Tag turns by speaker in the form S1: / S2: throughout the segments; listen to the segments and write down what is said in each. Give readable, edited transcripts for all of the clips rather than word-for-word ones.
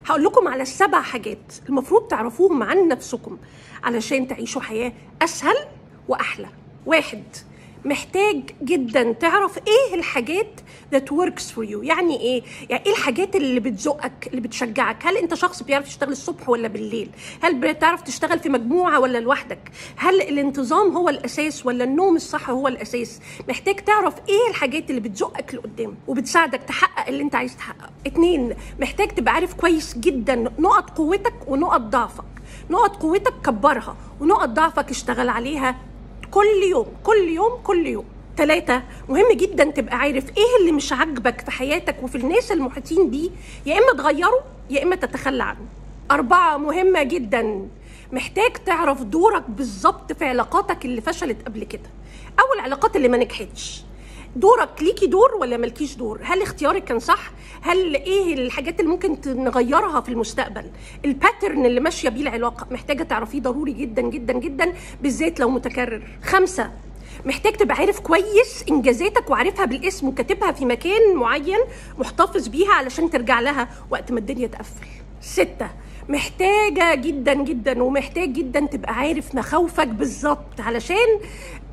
S1: هقول لكم على 7 حاجات المفروض تعرفوهم عن نفسكم علشان تعيشوا حياة أسهل وأحلى. 1. محتاج جدا تعرف ايه الحاجات that works for you. يعني ايه الحاجات اللي بتزقك اللي بتشجعك؟ هل انت شخص بيعرف تشتغل الصبح ولا بالليل؟ هل بتعرف تشتغل في مجموعة ولا لوحدك؟ هل الانتظام هو الاساس ولا النوم الصح هو الاساس؟ محتاج تعرف ايه الحاجات اللي بتزقك لقدام وبتساعدك تحقق اللي انت عايز تحققه. 2. محتاج تبقى عارف كويس جدا نقط قوتك ونقط ضعفك. نقط قوتك كبرها ونقط ضعفك اشتغل عليها كل يوم كل يوم كل يوم. 3. مهم جدا تبقى عارف ايه اللي مش عاجبك في حياتك وفي الناس المحيطين بيه، يا اما تغيره يا اما تتخلى عنه. 4. مهمة جدا، محتاج تعرف دورك بالظبط في علاقاتك اللي فشلت قبل كده او العلاقات اللي ما نجحتش. دورك، ليكي دور ولا ملكيش دور؟ هل اختيارك كان صح؟ هل ايه الحاجات اللي ممكن نغيرها في المستقبل؟ الباترن اللي ماشيه بيه العلاقه محتاجه تعرفيه، ضروري جدا جدا جدا بالذات لو متكرر. 5. محتاج تبقى عارف كويس انجازاتك وعارفها بالاسم وكاتبها في مكان معين محتفظ بيها علشان ترجع لها وقت ما الدنيا تقفل. 6. محتاجة جدا جدا ومحتاج جدا تبقى عارف مخاوفك بالظبط علشان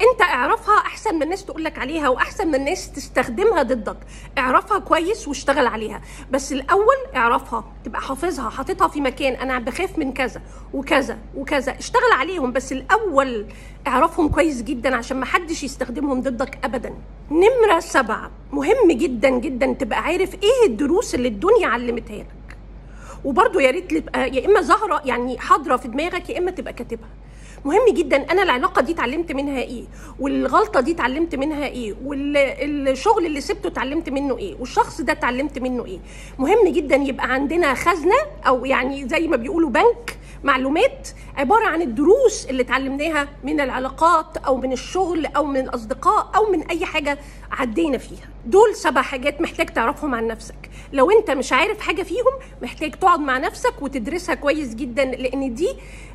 S1: انت اعرفها احسن من الناس تقولك عليها واحسن من الناس تستخدمها ضدك. اعرفها كويس واشتغل عليها، بس الاول اعرفها، تبقى حافظها حاططها في مكان. انا بخاف من كذا وكذا وكذا، اشتغل عليهم بس الاول اعرفهم كويس جدا عشان ما حدش يستخدمهم ضدك ابدا. نمرة 7. مهم جدا جدا تبقى عارف ايه الدروس اللي الدنيا علمتها لك، وبرضه يا ريت تبقى يا اما ظاهره يعني حاضره في دماغك يا اما تبقى كاتبها. مهم جدا انا العلاقه دي اتعلمت منها ايه، والغلطه دي اتعلمت منها ايه، والشغل اللي سبته اتعلمت منه ايه، والشخص ده اتعلمت منه ايه. مهم جدا يبقى عندنا خزنه او يعني زي ما بيقولوا بنك معلومات عباره عن الدروس اللي اتعلمناها من العلاقات او من الشغل او من الاصدقاء او من اي حاجه عدينا فيها. دول 7 حاجات محتاج تعرفهم عن نفسك. لو انت مش عارف حاجه فيهم محتاج تقعد مع نفسك وتدرسها كويس جدا، لان دي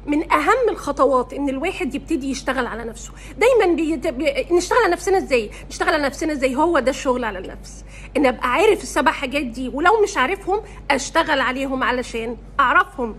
S1: من اهم الخطوات ان الواحد يبتدي يشتغل على نفسه. دايما نشتغل على نفسنا ازاي؟ نشتغل على نفسنا ازاي؟ هو ده الشغل على النفس، ان ابقى عارف ال7 حاجات دي، ولو مش عارفهم اشتغل عليهم علشان اعرفهم.